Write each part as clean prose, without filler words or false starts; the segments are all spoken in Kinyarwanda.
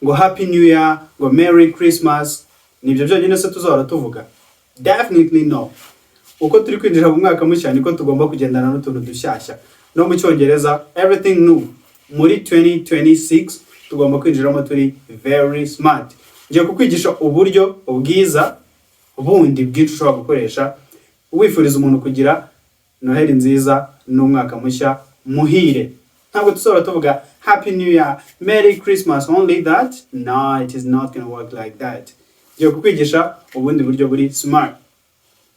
ngo happy new year, ngo merry Christmas. Nibyo byonyine se tuzahora tuvuga? Definitely no. Uko turi kwinjira mu mwaka mushya niko tugomba kugendana n'utuntu dushyashya. No mu Cyongereza everything new. Muri 2026 tugomba kwinjiramo turi very smart. Ngiye kukwigisha uburyo bwiza bundi bwinshi ushobora gukoresha wifuriza umuntu kugira Noheli nziza n'umwaka mushya muhire. Ntabwo tuzahora tuvuga happy new year, merry Christmas, only that. No, it is not going to work like that. Ngiye kukwigisha ubundi buryo buri smart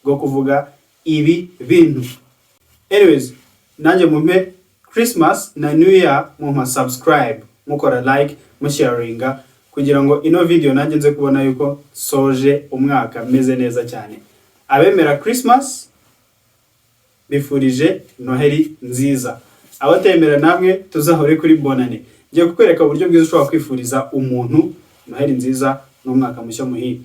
bwo kuvuga ibi bintu. Anyways, nanjye mumpe Christmas na New Year mumpa subscribe, mukora like, musharinga kugira ngo ino video nanjye nze kubona yuko soje umwaka meze neza cyane. Abemera Christmas bifurije Noheli nziza. Abatemera namwe tuzahore kuri bonane. Ngiye kukwereka uburyo bwiza ushobora kwifuriza umuntu Noheli nziza n'umwaka mushya muhire.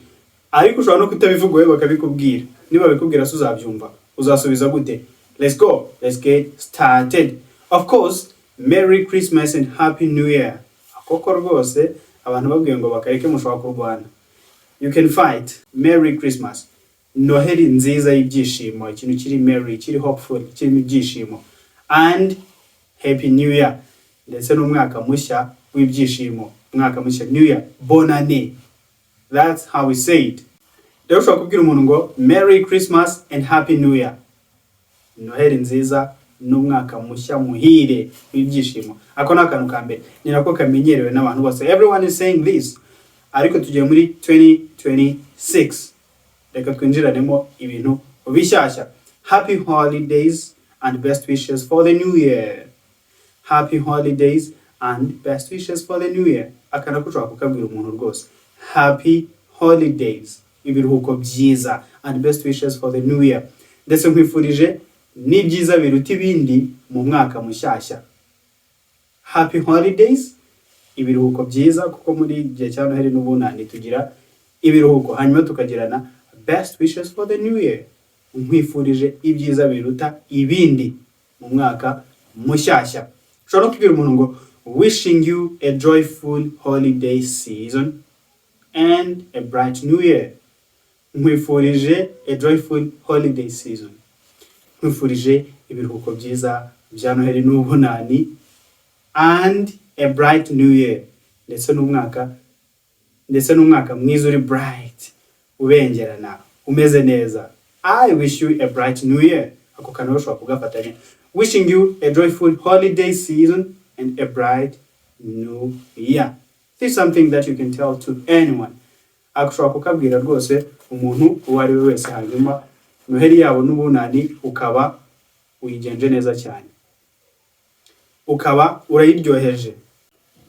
Ariko ushobora no kutabivuga bakabikubwira. Niba bikubwira se uzabyumva. Uzasubiza gute? Let's go. Let's get started. Of course, Merry Christmas and Happy New Year. Akoko rwose abantu babwiye ngo bakareke mushobora kurwana. You can fight. Merry Christmas. Noheli nziza y'ibyishimo, ikintu kiri merry, kiri hopeful, kiri ibyishimo. And Happy New Year. Ndetse n'umwaka mushya w'ibyishimo. Umwaka mushya New Year. Bonne année. That's how we say it. Rero ushobora kubwira umuntu ngo Merry Christmas and Happy New Year. Noheli nziza n'umwaka mushya muhire w'ibyishimo. Ako ni akantu ka mbere. Ni nako kamenyerewe n'abantu bose. Everyone is saying this. Ariko tugiye muri 2026. Reka twinjiranemo ibintu bishyashya. Happy holidays and best wishes for the new year. Happy holidays and best wishes for the new year. Akana kushobora kukabwira umuntu rwose. Happy holidays. Ibiruhuko byiza and best wishes for the new year. Ndetse nkwifurije n'ibyiza biruta ibindi mu mwaka mushyashya. Happy holidays. Ibiruhuko byiza kuko muri gihe cya Noheli n'ubunani tugira ibiruhuko hanyuma tukagirana best wishes for the new year. Nkwifurije ibyiza biruta ibindi mu mwaka mushyashya. Ushobora no kubwira umuntu ngo wishing you a joyful holiday season and a bright new year. Nkwifurije a joyful holiday season. Nkwifurije ibiruhuko byiza bya Noheli n'ubunani and a bright new year. Ndetse n'umwaka mwiza uri bright, ubengerana, umeze neza. I wish you a bright new year. Ako kana ushobora kugafatanya. Wishing you a joyful holiday season and a bright new year. This is something that you can tell to anyone. Akushobora kukabwira rwose umuntu uwo ari we wese hanyuma Noheli yabo n'ubunani ukaba uyigenje neza cyane. Ukaba urayiryoheje.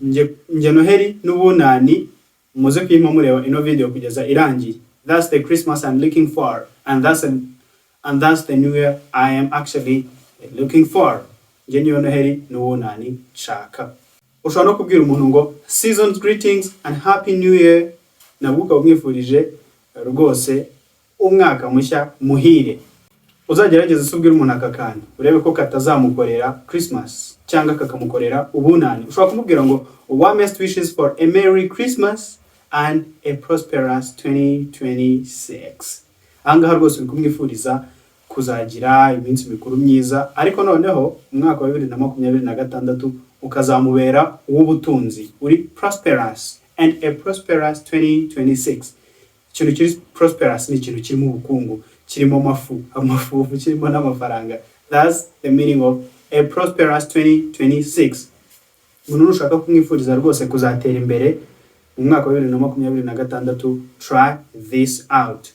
Nge Noheli n'ubunani muze kwima mureba ino video kugeza irangiye. That's the Christmas I'm looking for, and that's the new year I am actually looking for. Nge niyo Noheli n'ubunani nshaka. Ushobora no kubwira umuntu ngo season's greetings and happy new year. Nabwo umwifurije rwose umwaka mushya muhire. Uzagerageza usubwira umuntu akakana urebe ko katazamukorera Christmas cyangwa kakamukorera ubunani. Ushobora kumubwira ngo warmest wishes for a merry Christmas and a prosperous 2026. Angaha rwose kumwifuriza kuzagira iminsi mikuru myiza, ariko noneho umwaka wa 2026 ukazamubera uw'ubutunzi uri prosperous and a prosperous 2026. Ikintu kiri prosperous ni ikintu kirimo ubukungu, kirimo amafu kirimo n'amafaranga. That's the meaning of a prosperous 2026. Umuntu ushaka kumwifuriza rwose kuzatera imbere mu mwaka wa 2026, try this out.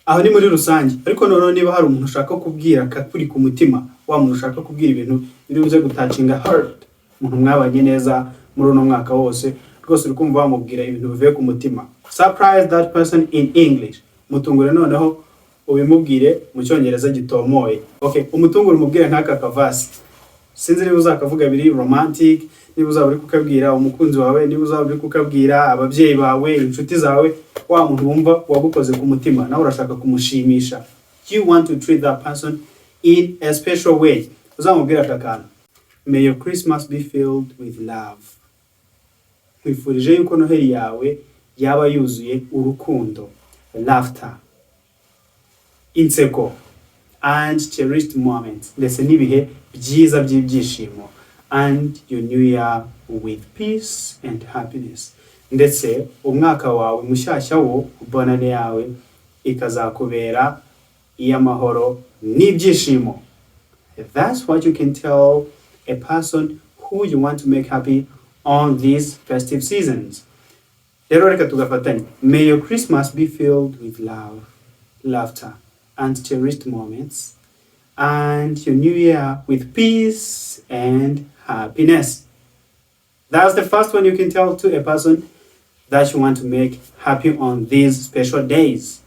Aho ni muri rusange, ariko noneho niba hari umuntu ushaka kubwira kakuri ku mutima, wa muntu ushaka kubwira ibintu biri buze gutacinga heart, umuntu mwabanye neza muri uno mwaka wose, rwose uri kumva wamubwira ibintu bivuye ku mutima. Surprise that person in English. Mutungure noneho ubimubwire mu Cyongereza gitomoye. Okay, umutungure umubwire nk'aka kavasi. Sinzi niba uzakavuga biri romantic, niba uzaburi kukabwira umukunzi wawe, niba uzaburi kukabwira ababyeyi bawe, inshuti zawe, wa muntu wumva wagukoze ku mutima nawe urashaka kumushimisha. You want to treat that person in a special way. Uzamubwira aka kantu. May your Christmas be filled with love. nkwifurije yuko noheli yawe yaba yuzuye urukundo, laughter, inseko, and cherished moments, ndetse n'ibihe byiza by'ibyishimo, and your new year with peace and happiness, ndetse umwaka wawe mushyashya wo bonane yawe ikazakubera iy'amahoro n'ibyishimo. That's what you can tell a person who you want to make happy on these festive seasons. Rero reka tugafatanya. May your Christmas be filled with love, laughter, and cherished moments, and your new year with peace and happiness. That's the first one you can tell to a person that you want to make happy on these special days.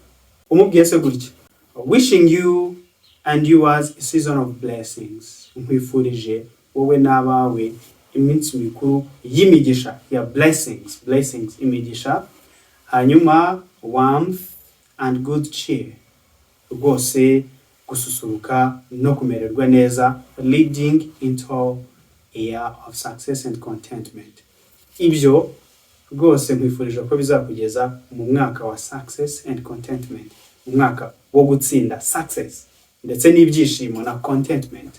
Umubwiye se gutya. Wishing you and yours a season of blessings. Nkwifurije wowe n'abawe iminsi mikuru y'imigisha ya blessings imigisha, hanyuma warmth and good cheer, rwose gususuruka no kumererwa neza, leading into a year of success and contentment. Ibyo rwose nkwifurije ko bizakugeza mu mwaka wa success and contentment, umwaka wo gutsinda success ndetse n'ibyishimo na contentment.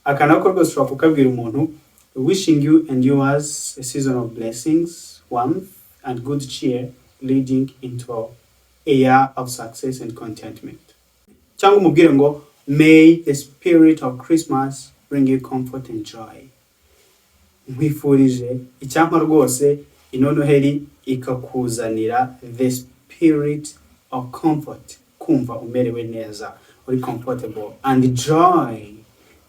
Akanako rwose ushobora kukabwira umuntu, wishing you and yours a season of blessings, warmth and good cheer, leading into a year of success and contentment. Cyangwa umubwire ngo, may the spirit of Christmas bring you comfort and joy. Nkwifurije icyampa rwose ino noheli ikakuzanira the spirit of comfort, kumva umerewe neza, uri comfortable, and joy,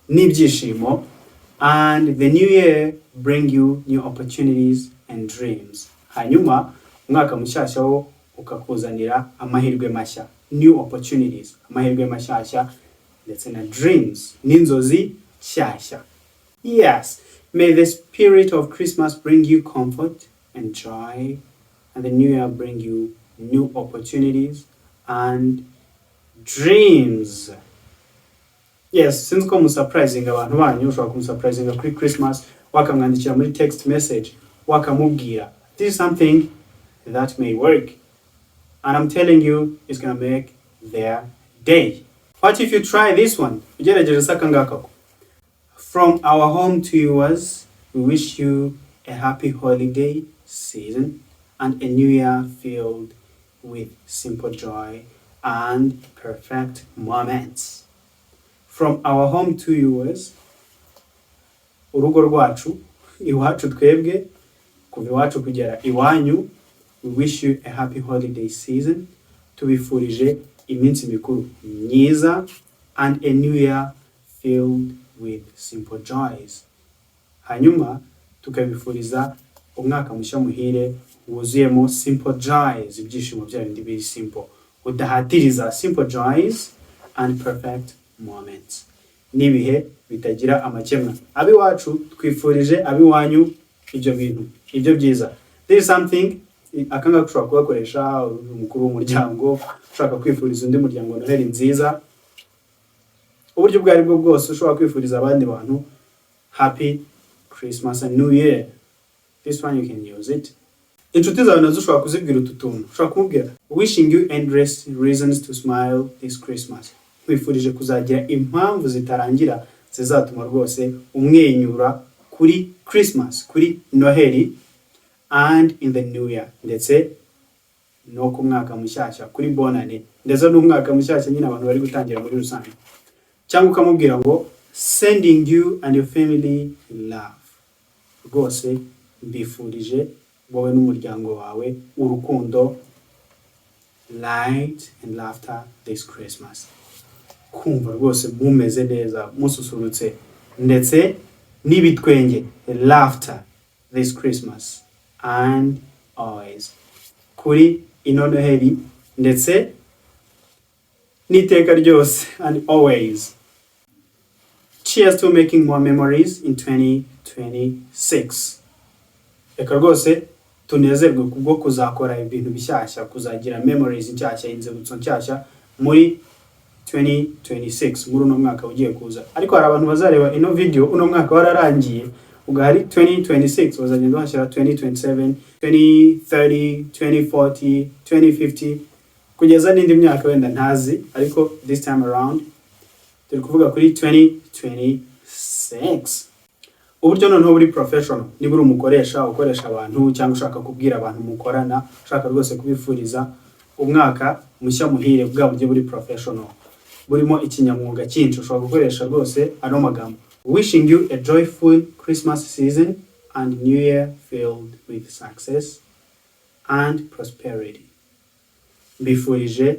n'ibyishimo, and the new year bring you new opportunities and dreams. Hanyuma umwaka mushyashya wo ukakuzanira amahirwe mashya, new opportunities, amahirwe mashyashya, ndetse na dreams, n'inzozi shyashya. Yes, may the spirit of Christmas bring you comfort and joy, and the new year bring you new opportunities and dreams. Yes, since ko surprising abantu banyu, ushobora kumusurprising kuri Christmas, wakamwandikira muri text message, wakamubwira, this is something that may work, and I'm telling you it's gonna make their day. What if you try this one? Ugerageje saka ngaka. From our home to yours, we wish you a happy holiday season and a new year filled with simple joy and perfect moments. From our home to yours, urugo rwacu, iwacu twebwe, kuva iwacu kugera iwanyu, we wish you a happy holiday season, tubifurije iminsi mikuru myiza, and a new year filled with simple joys. Hanyuma tukabifuriza umwaka mushya muhire wuzuyemo simple joys, ibyishimo bya bindi biri simple, udahatiriza, simple joys and perfect moments, nibihe bitagira amakemwa. Abi wacu twifurije abi wanyu ibyo bintu, ibyo byiza. There is something akanga kushobora kubakoresha umukuru w'umuryango, ushaka kwifuriza undi muryango noheli nziza, uburyo bwari bwo bwose ushobora kwifuriza abandi bantu happy Christmas and New Year. This one you can use it. Inshuti zawe nazo ushobora kuzibwira ututuntu, ushobora kumubwira, wishing you endless reasons to smile this Christmas. Kwifurije kuzagira impamvu zitarangira zizatuma rwose umwenyura kuri Christmas, kuri Noheli, and in the new year, ndetse no ku mwaka mushyashya, kuri bonane, ndetse n'umwaka mushyashya nyine abantu bari gutangira muri rusange. Cyangwa ukamubwira ngo, sending you and your family love. Rwose mbifurije wowe n'umuryango wawe urukundo, light and laughter this Christmas. Kumva rwose mumeze neza, mususurutse, ndetse n'ibitwenge, laughter this Christmas and always, kuri ino noheli, ndetse n'iteka ryose and always. Cheers to making more memories in 2026. Eka rwose tunezerwe kubwo kuzakora ibintu bishyashya, kuzagira memories nshyashya, inzibutso nshyashya muri 2026, muri uno mwaka ugiye kuza. Ariko hari abantu bazareba ino video uno mwaka wararangiye, ubwo hari 2026 bazagenda bahashyira 2027 2030 2040 2050 kugeza n'indi myaka wenda ntazi, ariko this time around turi kuvuga kuri 2026. Uburyo noneho buri professional, niba uri umukoresha ukoresha abantu cyangwa ushaka kubwira abantu mukorana, ushaka rwose kubifuriza umwaka mushya muhire, bwa buryo buri professional burimo ikinyamwuga cyinshi, ushobora gukoresha rwose ano magambo: wishing you a joyful Christmas season and New Year filled with success and prosperity. Mbifurije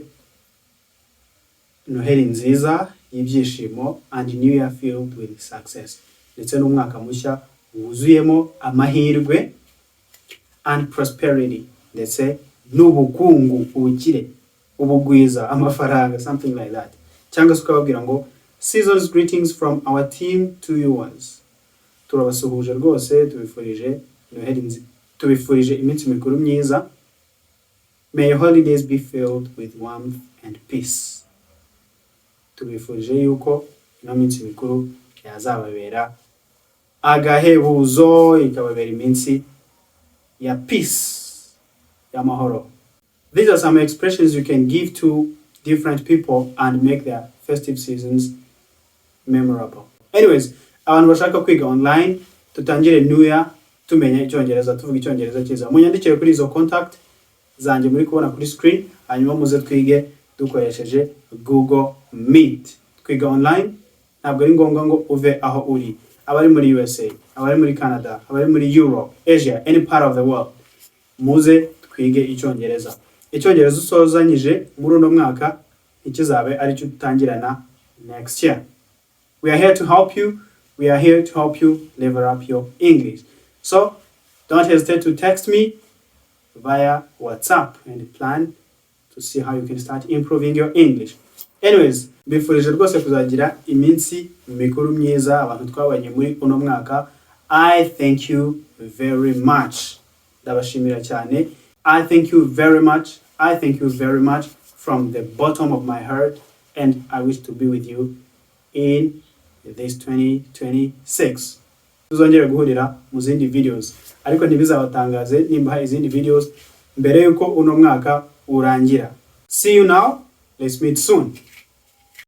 Noheli nziza y'ibyishimo and New Year filled with success, ndetse n'umwaka mushya wuzuyemo amahirwe and prosperity, ndetse n'ubukungu, ubukire, ubugwiza, amafaranga, something like that. Cyangwa se ukababwira ngo season's greetings from our team to yours. Turabasuhuje rwose, tubifurije Noheli, tubifurije iminsi mikuru myiza. May your holidays be filled with warmth and peace. Tubifurije yuko ino minsi mikuru yazababera agahebuzo, ikababera iminsi ya peace, ya mahoro. These are some expressions you can give to different people and make their festive seasons memorable. Anyways, abantu bashaka kwiga online, tutangire New Year tumenya Icyongereza, tuvuga Icyongereza cyiza. Munyandikire kuri izo contact zanjye muri kubona kuri screen, hanyuma muze twige dukoresheje Google Meet. Kwiga online ntabwo ari ngombwa ngo uve aho uri. Abari muri USA, abari muri Canada, abari muri Europe, Asia, any part of the world, muze twige Icyongereza. Icyongereza usozanyije muri uno mwaka ikizabe ari cyo tutangirana next year. We are here to help you. We are here to help you level up your English. So don't hesitate to text me via WhatsApp and plan to see how you can start improving your English. Anyways, bifurije rwose kuzagira iminsi mikuru myiza abantu twabanye muri uno mwaka. I thank you very much. Ndabashimira cyane. I thank you very much. I thank you very much from the bottom of my heart, and I wish to be with you in this 2026. Tuzongera guhurira mu zindi videos, ariko ntibizabatangaze nimba izindi videos mbere yuko uno mwaka urangira. See you now. Let's meet soon.